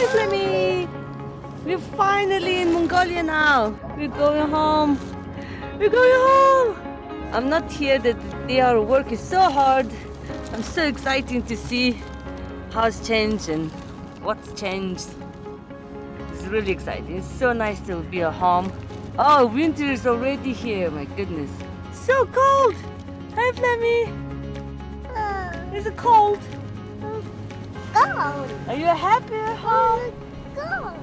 Hi, Flemmy! We're finally in Mongolia now. We're going home. We're going home! I'm not here that they are working so hard. I'm so excited to see how's changed and what's changed. It's really exciting. It's so nice to be at home. Oh, winter is already here. My goodness. So cold! Hi, Flemmy! Is it cold? Cold. Are you happy at home? Cold.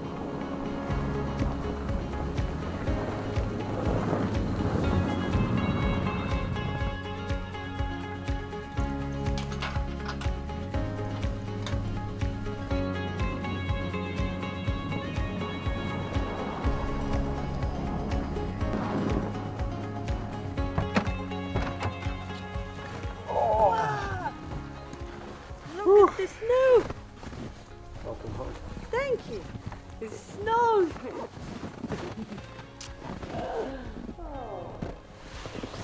Look at the snow! Welcome home. Thank you. It snows.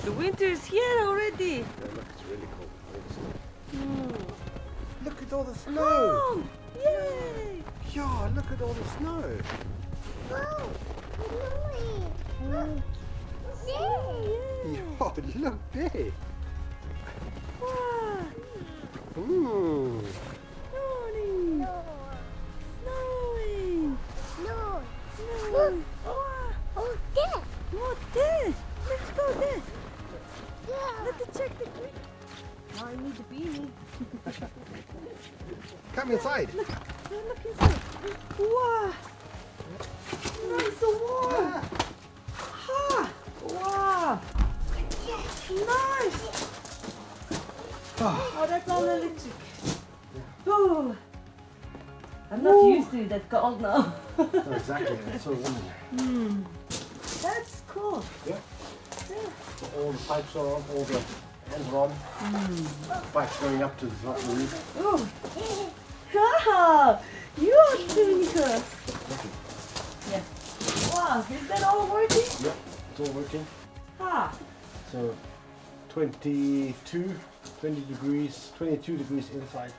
The winter is here already. Yeah, look, it's really cold. Look at all the snow. Oh, yay! Yeah, look at all the snow. Oh, Mommy. Yeah, look there. Wow. Mm. Snowing. No. Snowing. No. Snowing. Wow. Oh, there. What's this? Let's go there. Yeah. Let's check the tree. Oh, I need the beanie. Come inside. Look inside. Wow. Nice and warm. Ha. Wow. Nice. Oh, that's all electric. Oh. I'm not used to that cold now. Oh, exactly, it's so warm. That's cool. Yeah. Yeah. All the pipes are on, all the ends are on. Pipes going up to the top of the roof. Oh. Ah, you are doing good. Yeah. Wow, is that all working? Yeah, it's all working. Ah. So 22 degrees, 22 degrees inside,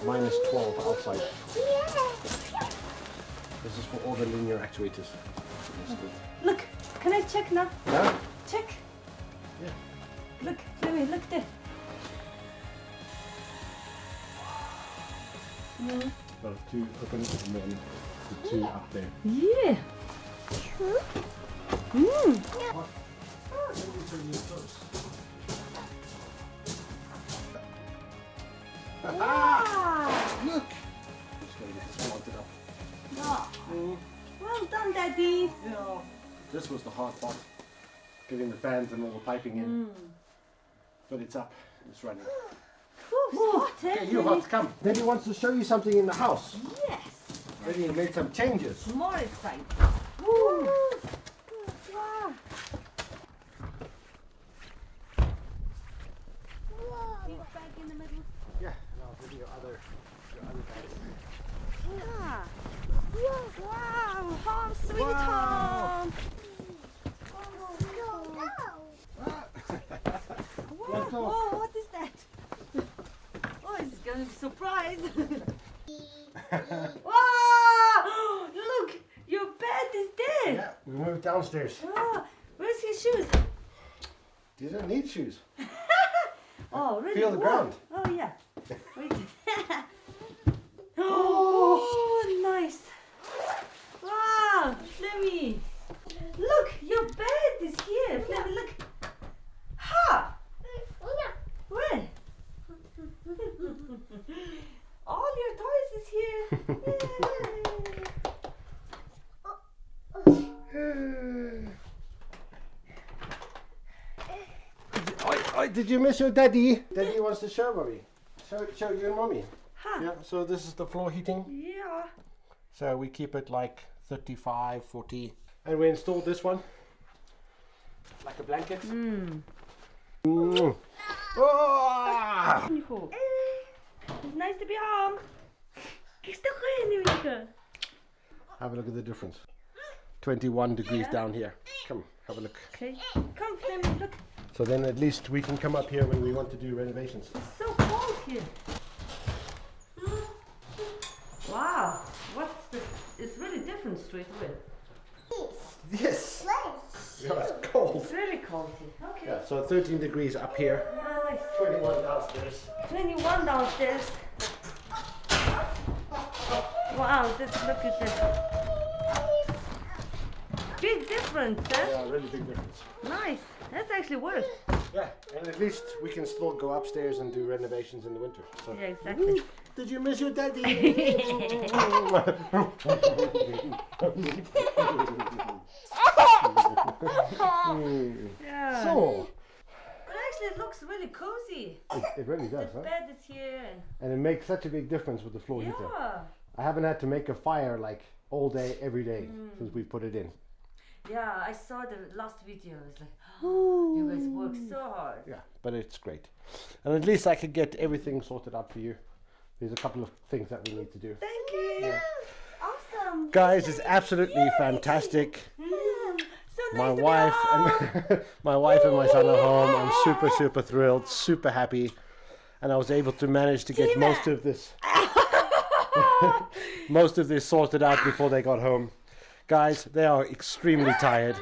minus 12 outside. This is for all the linear actuators. That's good. Look, can I check now? Yeah? Check. Yeah. Look, let me look there. Well, two open and then the two up there. Yeah. Wow. Look! Just gotta get this planted up. Oh. Well done, Daddy. Yeah. This was the hard part. Getting the fans and all the piping in. But it's up. It's running. Ooh, hot, eh? Okay, you hot, come. Daddy wants to show you something in the house. Yes. Daddy made some changes. More exciting. Woo. Wow. He's back in the middle. Yeah, and I'll give you your other guys. Yeah. Wow, home sweet Wow. home. Whoa, what is that? Oh, it's gonna be a surprise. Wow! Look, your bed is there. Yeah, we moved downstairs. Ah, where's his shoes? You don't need shoes. Oh, really? Feel the Whoa. ground. Oh, yeah. Wait. Oh, nice. Wow, Flemmy. Look, your bed is here. Flemmy, look. Ha! Where? All your toys is here. Oi, did you miss your daddy? Daddy wants to show mommy. Show you and mommy. Ha. Yeah, so this is the floor heating. Yeah. So we keep it like 35, 40. And we installed this one. Like a blanket. Oh! Nico. It's nice to be home. Is toch geen Nico? Have a look at the difference. 21 degrees down here. Come, have a look. Okay. Come, Flemmy, look. So then at least we can come up here when we want to do renovations. It's so cold here. Wow. Wow, what's the? It's really different straight away. Yes. Nice. Yeah, it's cold. It's really cold here. Okay. Yeah, so 13 degrees up here, Nice. 21 downstairs. 21 downstairs. Wow, look at that. Big difference, huh? Yeah, really big difference. Nice. That's actually worked. Yeah, and at least we can still go upstairs and do renovations in the winter. So. Yeah, exactly. Did you miss your daddy? Yeah. So, But actually, it looks really cozy. it really does, The huh? bed is here. And it makes such a big difference with the floor heater. Yeah. I haven't had to make a fire like all day, every day since we put it in. Yeah, I saw the last video. It's like, oh, you guys work so hard. Yeah, but it's great. And at least I could get everything sorted out for you. There's a couple of things that we need to do. Thank you. Yeah. Awesome. Guys, it's absolutely fantastic. So My nice to wife be home. and my wife and my son are home. I'm super thrilled, super happy, and I was able to manage to get most of this sorted out before they got home. Guys, they are extremely tired.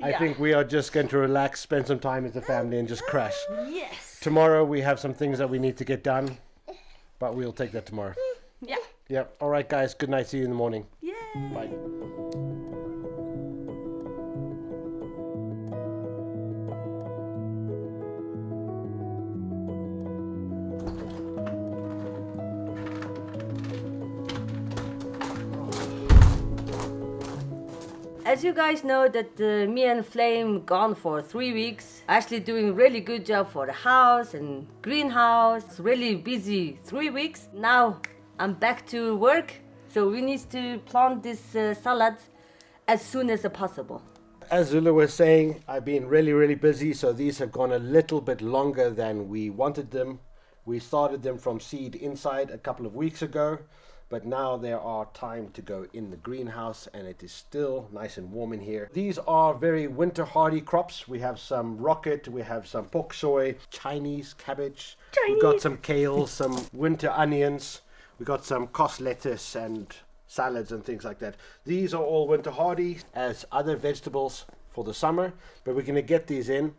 I Yeah. think we are just going to relax, spend some time as a family, and just crash. Yes. Tomorrow we have some things that we need to get done, but we'll take that tomorrow. Yeah. Yeah. All right, guys. Good night. See you in the morning. Yay. Bye. As you guys know that me and Flame gone for 3 weeks, actually doing really good job for the house and greenhouse, really busy 3 weeks. Now I'm back to work, so we need to plant this salads as soon as possible. As Zula was saying, I've been really busy, so these have gone a little bit longer than we wanted them. We started them from seed inside a couple of weeks ago, but now there are time to go in the greenhouse and it is still nice and warm in here. These are very winter hardy crops. We have some rocket, we have some bok choy, Chinese cabbage, we've got some kale, some winter onions, we've got some cos lettuce and salads and things like that. These are all winter hardy as other vegetables for the summer, but we're going to get these in.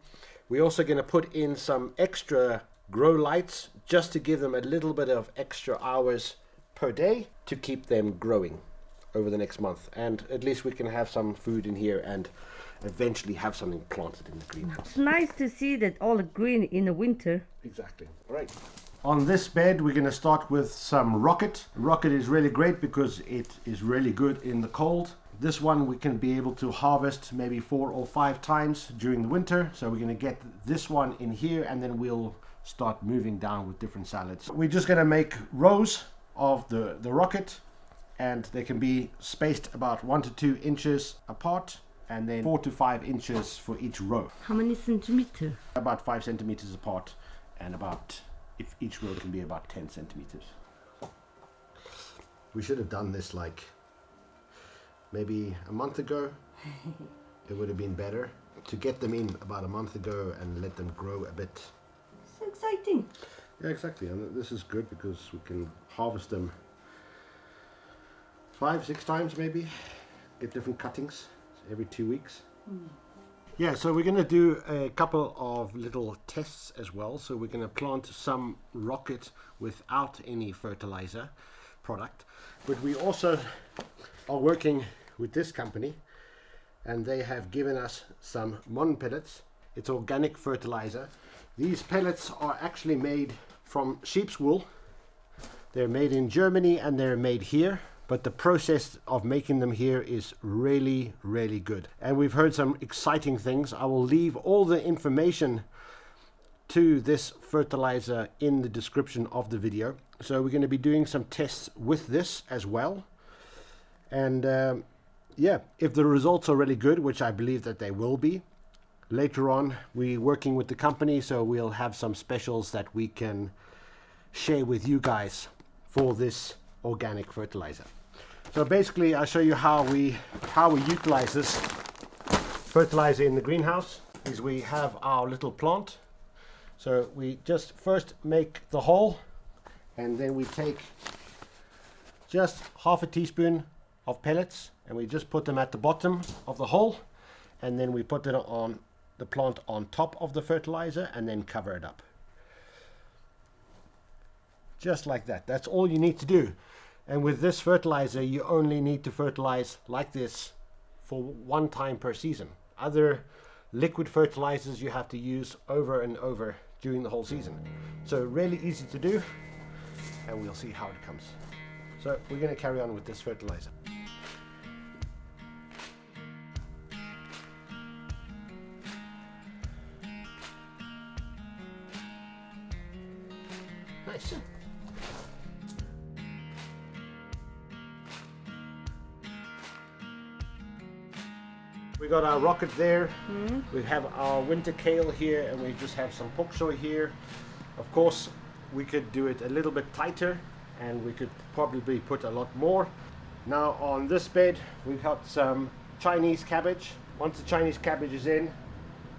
We're also going to put in some extra grow lights just to give them a little bit of extra hours per day to keep them growing over the next month, and at least we can have some food in here and eventually have something planted in the greenhouse. It's nice to see that all green in the winter. Exactly. All right. On this bed we're going to start with some rocket. Rocket is really great because it is really good in the cold. This one we can be able to harvest maybe 4 or 5 times during the winter, so we're going to get this one in here and then we'll start moving down with different salads. We're just going to make rows of the rocket, and they can be spaced about 1 to 2 inches apart, and then 4 to 5 inches for each row. How many centimeters? About 5 centimeters apart, and about, if each row can be about 10 centimeters. We should have done this like maybe a month ago. It would have been better to get them in about a month ago and let them grow a bit. So exciting. Yeah, exactly, and this is good because we can harvest them 5-6 times maybe, get different cuttings every 2 weeks. Yeah, so we're going to do a couple of little tests as well. So we're going to plant some rocket without any fertilizer product, but we also are working with this company and they have given us some Monpellets. It's organic fertilizer. These pellets are actually made from sheep's wool. They're made in Germany and they're made here, but the process of making them here is really good. And we've heard some exciting things. I will leave all the information to this fertilizer in the description of the video. So we're going to be doing some tests with this as well. And yeah, if the results are really good, which I believe that they will be, later on we're working with the company, so we'll have some specials that we can share with you guys for this organic fertilizer. So basically I'll show you how we utilize this fertilizer in the greenhouse. Is we have our little plant. So we just first make the hole, and then we take just half a teaspoon of pellets, and we just put them at the bottom of the hole, and then we put it on the plant on top of the fertilizer and then cover it up. Just like that. That's all you need to do. And with this fertilizer, you only need to fertilize like this for one time per season. Other liquid fertilizers you have to use over and over during the whole season. So really easy to do, and we'll see how it comes. So we're going to carry on with this fertilizer. Nice. We got our rocket there. We have our winter kale here, and we just have some bok choy here. Of course, we could do it a little bit tighter, and we could probably put a lot more. Now on this bed, we've got some Chinese cabbage. Once the Chinese cabbage is in,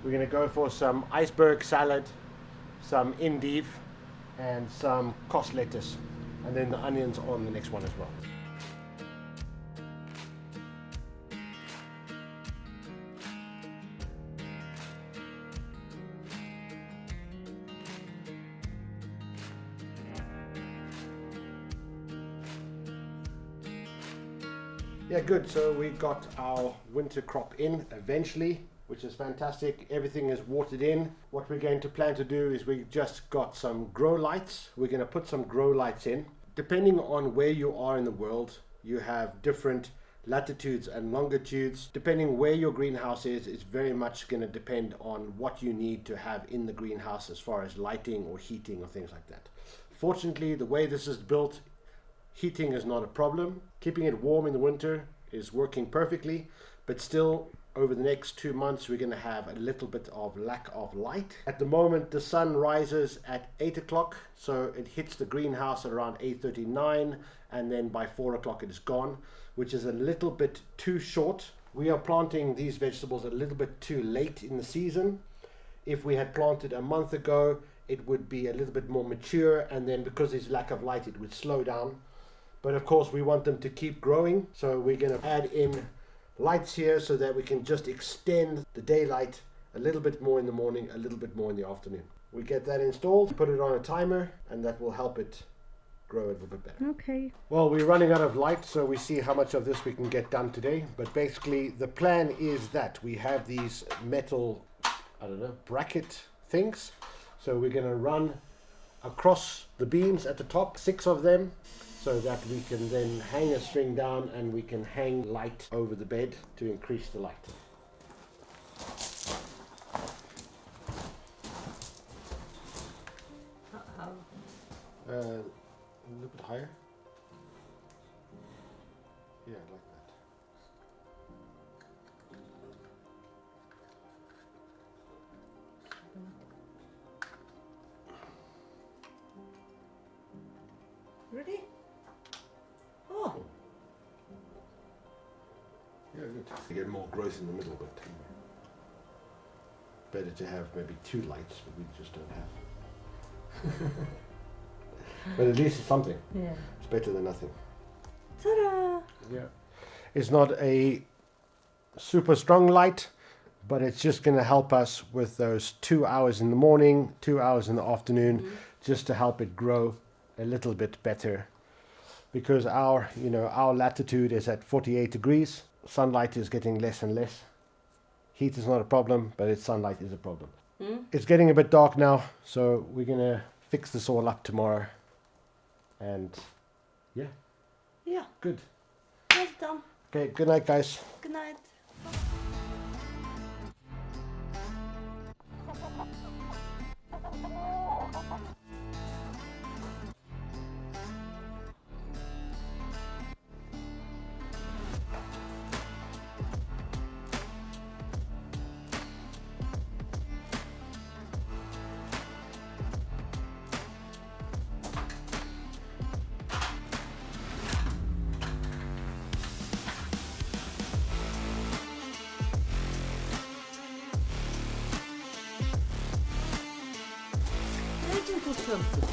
we're going to go for some iceberg salad, some endive, and some cos lettuce, and then the onions on the next one as well. Yeah, good. So we got our winter crop in eventually, which is fantastic. Everything is watered in. What we're going to plan to do is we just got some grow lights. We're going to put some grow lights in. Depending on where you are in the world, you have different latitudes and longitudes. Depending where your greenhouse is, it's very much going to depend on what you need to have in the greenhouse as far as lighting or heating or things like that. Fortunately, the way this is built, heating is not a problem. Keeping it warm in the winter is working perfectly, but still over the next 2 months we're going to have a little bit of lack of light. At the moment the sun rises at 8 o'clock, so it hits the greenhouse at around 8:39, and then by 4 o'clock it is gone, which is a little bit too short. We are planting these vegetables a little bit too late in the season. If we had planted a month ago, it would be a little bit more mature, and then because there's lack of light it would slow down. But of course we want them to keep growing, so we're going to add in lights here so that we can just extend the daylight a little bit more in the morning, a little bit more in the afternoon. We get that installed, put it on a timer, and that will help it grow a little bit better. Okay. Well, we're running out of light, so we see how much of this we can get done today. But basically the plan is that we have these metal, bracket things. So we're going to run across the beams at the top, 6 of them, so that we can then hang a string down and we can hang light over the bed to increase the light. A little bit higher. Yeah, like that. Ready? Oh. Yeah, good. You get more growth in the middle, but better to have maybe 2 lights, but we just don't have. But at least it's something. Yeah. It's better than nothing. Ta-da! Yeah. It's not a super strong light, but it's just going to help us with those 2 hours in the morning, 2 hours in the afternoon, just to help it grow a little bit better. Because our latitude is at 48 degrees. Sunlight is getting less and less. Heat is not a problem, but sunlight is a problem. It's getting a bit dark now, so we're going to fix this all up tomorrow. And yeah. Yeah. Good. Well done. Okay, good night, guys. Good night. Waiting for something.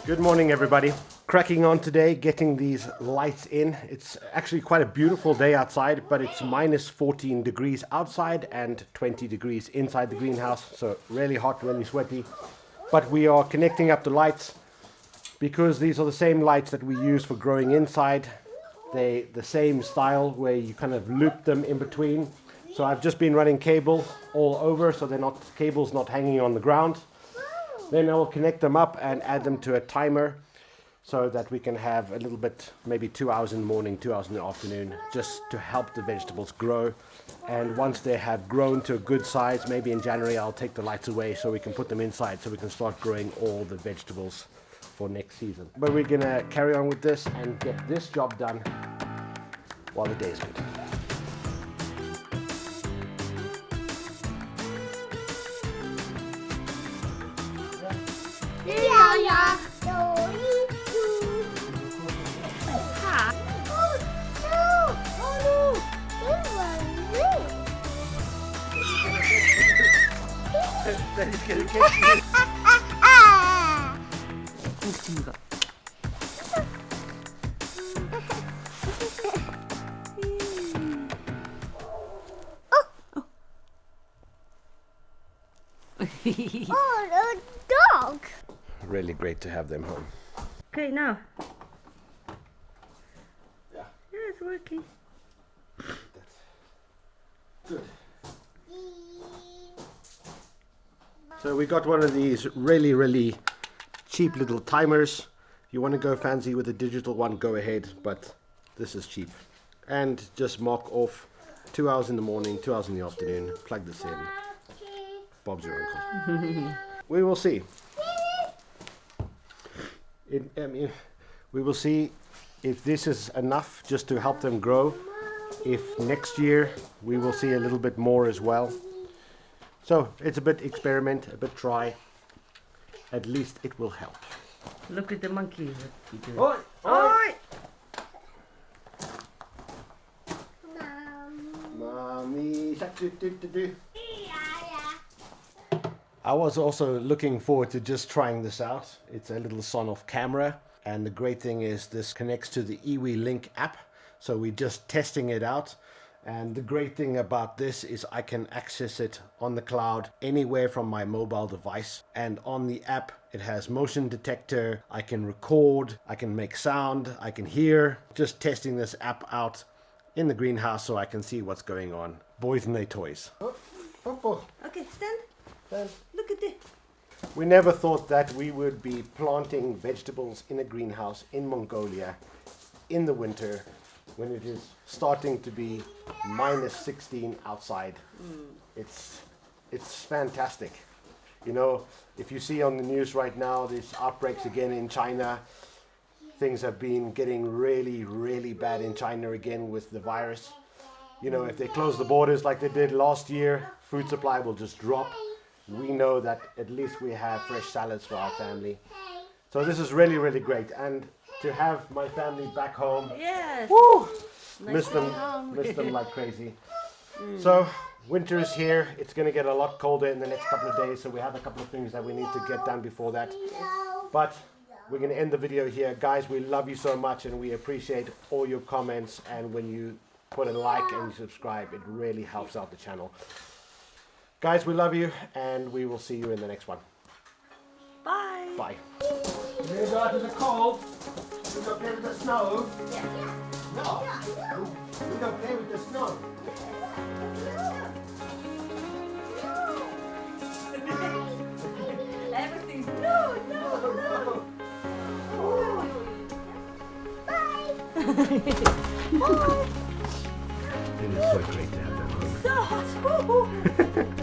Good morning, everybody. Cracking on today, getting these lights in. It's actually quite a beautiful day outside, but it's minus 14 degrees outside and 20 degrees inside the greenhouse. So really hot, really sweaty. But we are connecting up the lights because these are the same lights that we use for growing inside. They the same style where you kind of loop them in between. So I've just been running cable all over so they're not cables not hanging on the ground. Then I will connect them up and add them to a timer so that we can have a little bit, maybe 2 hours in the morning, 2 hours in the afternoon, just to help the vegetables grow. And once they have grown to a good size, maybe in January I'll take the lights away so we can put them inside so we can start growing all the vegetables for next season. But we're gonna carry on with this and get this job done while the day is good. Yeah, yeah. Oh, no. Oh, 웃긴가? Oh, a dog. Really great to have them home. Okay, now. Yeah. Yeah, it's working. Good. So we got one of these really cheap little timers. If you want to go fancy with a digital one, go ahead, but this is cheap. And just mark off 2 hours in the morning, 2 hours in the afternoon, plug this in. Bob's your uncle. We will see. We will see if this is enough just to help them grow. If next year we will see a little bit more as well. So it's a bit experiment, a bit try. At least it will help. Look at the monkey. What he doing. Oi! Oi! Mommy, do. I was also looking forward to just trying this out. It's a little son-off camera, and the great thing is this connects to the iwi Link app, so we're just testing it out. And the great thing about this is I can access it on the cloud anywhere from my mobile device, and on the app it has motion detector. I can record, I can make sound, I can hear. Just testing this app out in the greenhouse so I can see what's going on. Boys and their toys. Okay, stand. Look at it. We never thought that we would be planting vegetables in a greenhouse in Mongolia in the winter when it is starting to be minus 16 outside. It's fantastic. You know, if you see on the news right now, there's outbreaks again in China. Things have been getting really bad in China again with the virus. You know, if they close the borders like they did last year, food supply will just drop. We know that at least we have fresh salads for our family. So this is really great. And to have my family back home, Yes. woo, Nice miss to be them home. like crazy. So winter is here. It's going to get a lot colder in the next couple of days. So we have a couple of things that we need to get done before that. But we're going to end the video here. Guys, we love you so much and we appreciate all your comments. And when you put a like and you subscribe, it really helps out the channel. Guys, we love you and we will see you in the next one. Bye. Bye. You gonna go out in the cold? You gonna play with the snow? Yeah. No. We gonna play with the snow. Everything's no. It is so great to have that home. So hot.